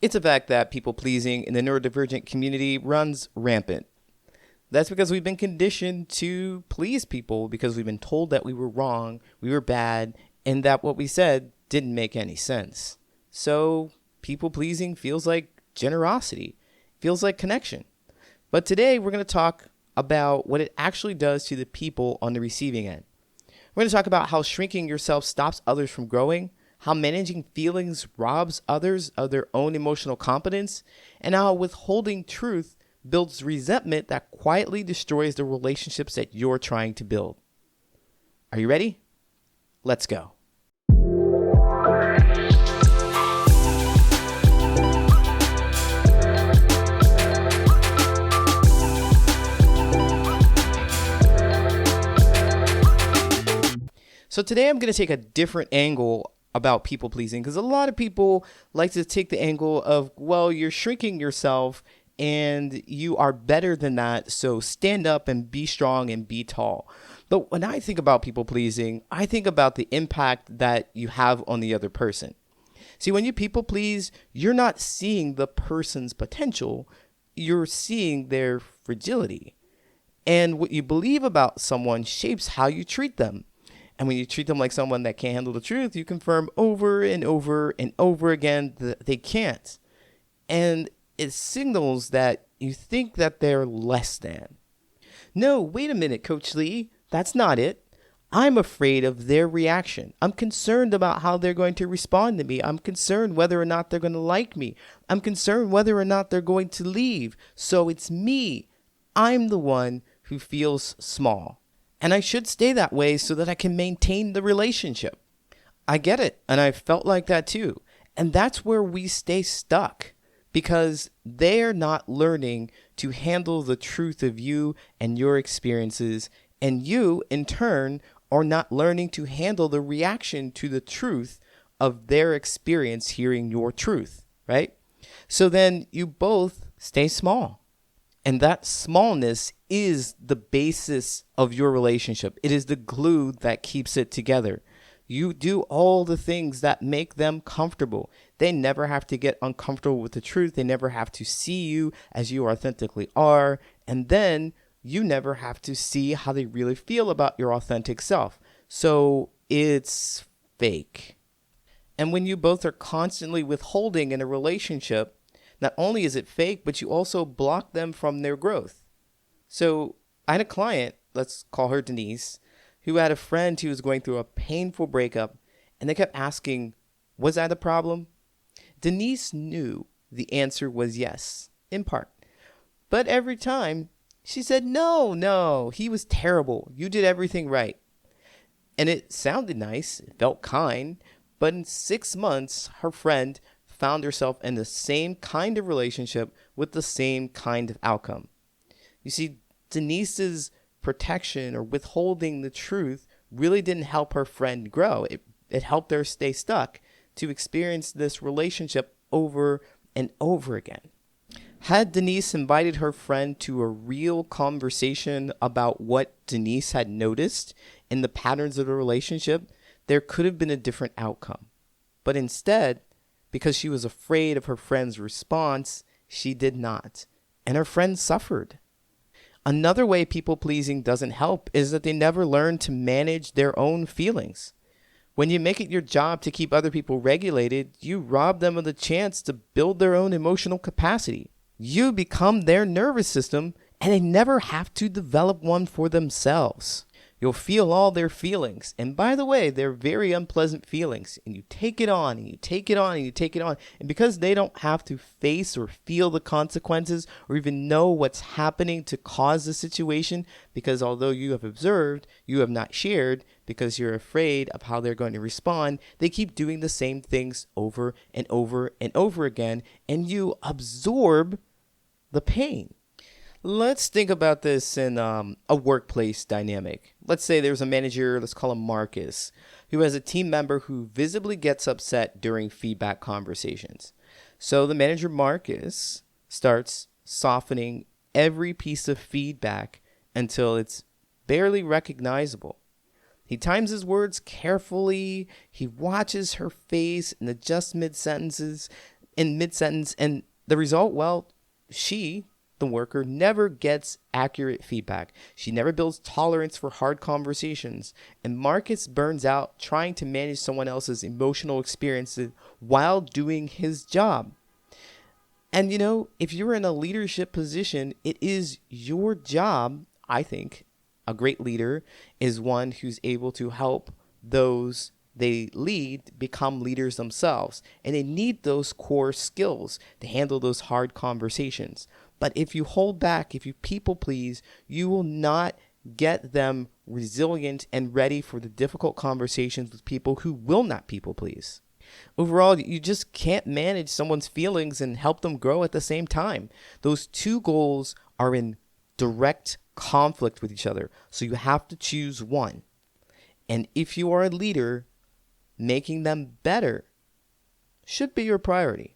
It's a fact that people pleasing in the neurodivergent community runs rampant. That's because we've been conditioned to please people because we've been told that we were wrong, we were bad, and that what we said didn't make any sense. So, people pleasing feels like generosity, feels like connection. But today we're going to talk about what it actually does to the people on the receiving end. We're going to talk about how shrinking yourself stops others from growing, how managing feelings robs others of their own emotional competence, and how withholding truth builds resentment that quietly destroys the relationships that you're trying to build. Are you ready? Let's go. So today I'm going to take a different angle about people pleasing because a lot of people like to take the angle of, well, you're shrinking yourself and you are better than that. So stand up and be strong and be tall. But when I think about people pleasing, I think about the impact that you have on the other person. See, when you people please, you're not seeing the person's potential, you're seeing their fragility. And what you believe about someone shapes how you treat them. And when you treat them like someone that can't handle the truth, you confirm over and over and over again that they can't. And it signals that you think that they're less than. No, wait a minute, Coach Lee. That's not it. I'm afraid of their reaction. I'm concerned about how they're going to respond to me. I'm concerned whether or not they're going to like me. I'm concerned whether or not they're going to leave. So it's me. I'm the one who feels small. And I should stay that way so that I can maintain the relationship. I get it. And I felt like that too. And that's where we stay stuck because they're not learning to handle the truth of you and your experiences. And you, in turn, are not learning to handle the reaction to the truth of their experience hearing your truth, right? So then you both stay small. And that smallness is the basis of your relationship. It is the glue that keeps it together. You do all the things that make them comfortable. They never have to get uncomfortable with the truth. They never have to see you as you authentically are. And then you never have to see how they really feel about your authentic self. So it's fake. And when you both are constantly withholding in a relationship, not only is it fake, but you also block them from their growth. So I had a client, let's call her Denise, who had a friend who was going through a painful breakup, and they kept asking, was that a problem? Denise knew the answer was yes, in part. But every time, she said, no, he was terrible. You did everything right. And it sounded nice, it felt kind, but in 6 months, her friend found herself in the same kind of relationship with the same kind of outcome. You see, Denise's protection or withholding the truth really didn't help her friend grow. It helped her stay stuck to experience this relationship over and over again. Had Denise invited her friend to a real conversation about what Denise had noticed in the patterns of the relationship, there could have been a different outcome. But instead, because she was afraid of her friend's response, she did not. And her friend suffered. Another way people pleasing doesn't help is that they never learn to manage their own feelings. When you make it your job to keep other people regulated, you rob them of the chance to build their own emotional capacity. You become their nervous system, and they never have to develop one for themselves. You'll feel all their feelings. And by the way, they're very unpleasant feelings. And you take it on, and you take it on, and you take it on. And because they don't have to face or feel the consequences or even know what's happening to cause the situation, because although you have observed, you have not shared because you're afraid of how they're going to respond, they keep doing the same things over and over and over again. And you absorb the pain. Let's think about this in a workplace dynamic. Let's say there's a manager, let's call him Marcus, who has a team member who visibly gets upset during feedback conversations. So the manager, Marcus, starts softening every piece of feedback until it's barely recognizable. He times his words carefully. He watches her face and adjusts mid-sentences. in mid-sentence, and the result, well, she, the worker, never gets accurate feedback. She never builds tolerance for hard conversations, and Marcus burns out trying to manage someone else's emotional experiences while doing his job. And if you're in a leadership position, it is your job, I think. A great leader is one who's able to help those they lead become leaders themselves. And they need those core skills to handle those hard conversations. But if you hold back, if you people please, you will not get them resilient and ready for the difficult conversations with people who will not people please. Overall, you just can't manage someone's feelings and help them grow at the same time. Those two goals are in direct conflict with each other. So you have to choose one. And if you are a leader, making them better should be your priority.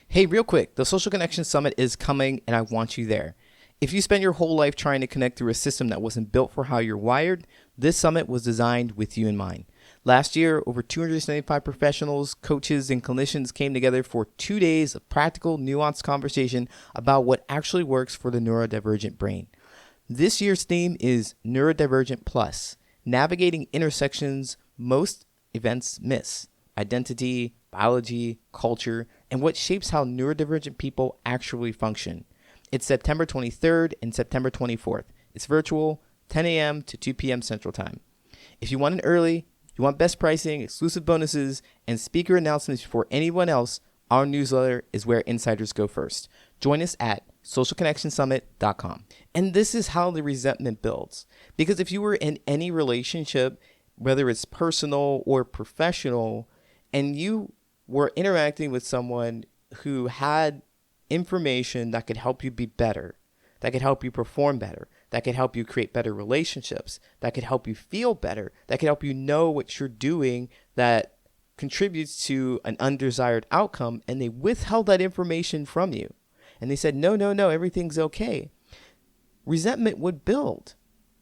Hey, real quick, the Social Connection Summit is coming and I want you there. If you spent your whole life trying to connect through a system that wasn't built for how you're wired, this summit was designed with you in mind. Last year, over 275 professionals, coaches, and clinicians came together for 2 days of practical, nuanced conversation about what actually works for the neurodivergent brain. This year's theme is Neurodivergent Plus, navigating intersections most events miss: identity, biology, culture, and what shapes how neurodivergent people actually function. It's September 23rd and September 24th. It's virtual, 10 a.m. to 2 p.m. Central Time. If you want it early, you want best pricing, exclusive bonuses, and speaker announcements before anyone else, our newsletter is where insiders go first. Join us at socialconnectionsummit.com. And this is how the resentment builds. Because if you were in any relationship, whether it's personal or professional, and you were interacting with someone who had information that could help you be better, that could help you perform better, that could help you create better relationships, that could help you feel better, that could help you know what you're doing that contributes to an undesired outcome, and they withheld that information from you. And they said, no, everything's okay. Resentment would build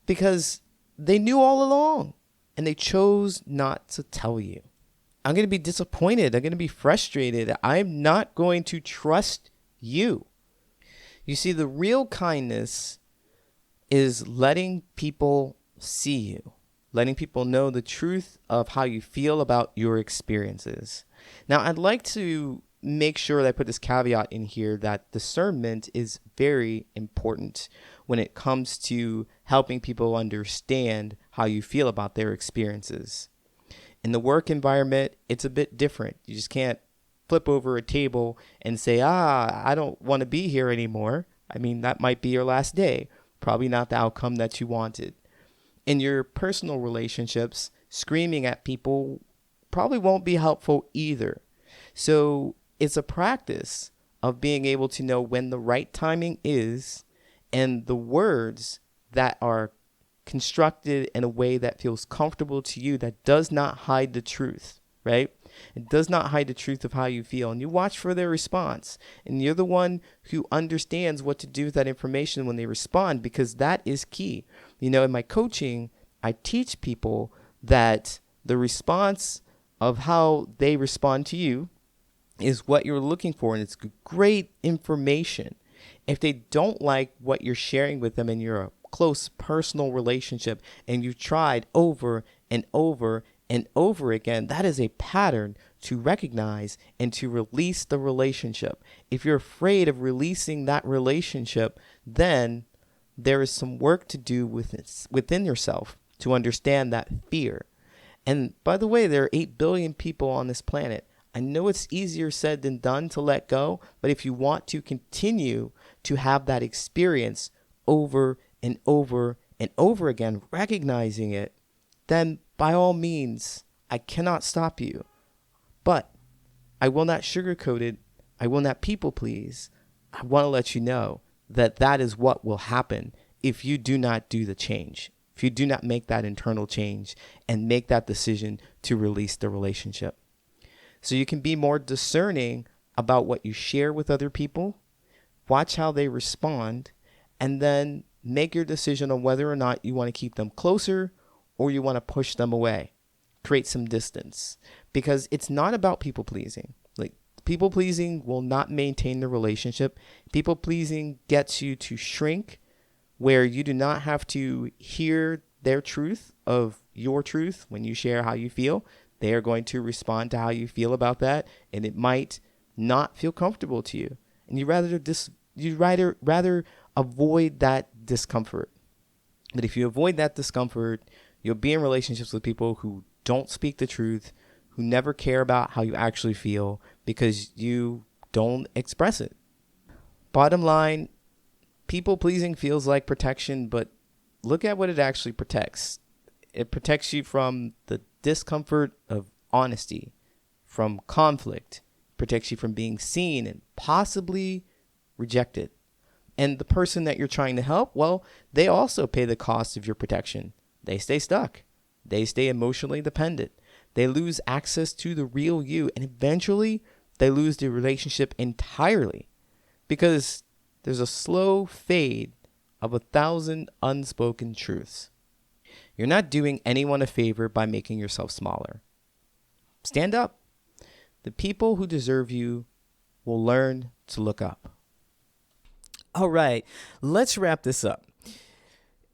because they knew all along and they chose not to tell you. I'm going to be disappointed. I'm going to be frustrated. I'm not going to trust you. You see, the real kindness is letting people see you, letting people know the truth of how you feel about your experiences. Now, I'd like to make sure that I put this caveat in here that discernment is very important when it comes to helping people understand how you feel about their experiences. In the work environment, it's a bit different. You just can't flip over a table and say, I don't want to be here anymore. I mean, that might be your last day. Probably not the outcome that you wanted. In your personal relationships, screaming at people probably won't be helpful either. So it's a practice of being able to know when the right timing is and the words that are constructed in a way that feels comfortable to you, that does not hide the truth, right? It does not hide the truth of how you feel. And you watch for their response. And you're the one who understands what to do with that information when they respond, because that is key. You know, in my coaching, I teach people that the response of how they respond to you is what you're looking for. And it's great information. If they don't like what you're sharing with them in your close personal relationship and you've tried over and over and over again, that is a pattern to recognize and to release the relationship. If you're afraid of releasing that relationship, then there is some work to do within yourself to understand that fear. And by the way, there are 8 billion people on this planet. I know it's easier said than done to let go, but if you want to continue to have that experience over and over and over again, recognizing it, then by all means, I cannot stop you. But I will not sugarcoat it. I will not people please. I want to let you know that that is what will happen if you do not do the change, if you do not make that internal change and make that decision to release the relationship. So you can be more discerning about what you share with other people, watch how they respond, and then make your decision on whether or not you want to keep them closer or you want to push them away, create some distance. Because it's not about people pleasing. Like, People pleasing will not maintain the relationship. People pleasing gets you to shrink where you do not have to hear their truth of your truth when you share how you feel. They are going to respond to how you feel about that, and it might not feel comfortable to you. And you rather avoid that discomfort. But if you avoid that discomfort, you'll be in relationships with people who don't speak the truth, who never care about how you actually feel because you don't express it. Bottom line, people pleasing feels like protection, but look at what it actually protects. It protects you from the discomfort of honesty, from conflict, protects you from being seen and possibly rejected. And the person that you're trying to help, well, they also pay the cost of your protection. They stay stuck. They stay emotionally dependent. They lose access to the real you, and eventually they lose the relationship entirely because there's a slow fade of 1,000 unspoken truths. You're not doing anyone a favor by making yourself smaller. Stand up. The people who deserve you will learn to look up. All right, let's wrap this up.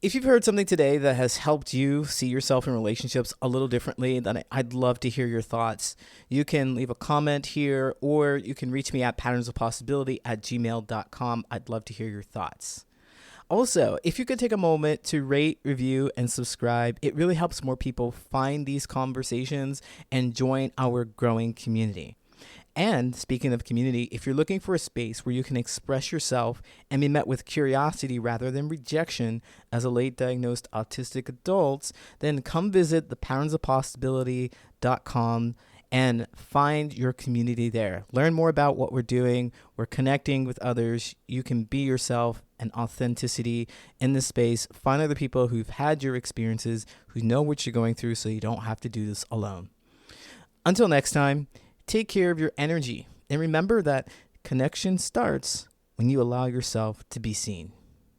If you've heard something today that has helped you see yourself in relationships a little differently, then I'd love to hear your thoughts. You can leave a comment here, or you can reach me at patternsofpossibility@gmail.com. I'd love to hear your thoughts. Also, if you could take a moment to rate, review, and subscribe, it really helps more people find these conversations and join our growing community. And speaking of community, if you're looking for a space where you can express yourself and be met with curiosity rather than rejection as a late diagnosed autistic adult, then come visit thepatternsofpossibility.com and find your community there. Learn more about what we're doing. We're connecting with others. You can be yourself and authenticity in this space. Find other people who've had your experiences, who know what you're going through, so you don't have to do this alone. Until next time, take care of your energy, and remember that connection starts when you allow yourself to be seen.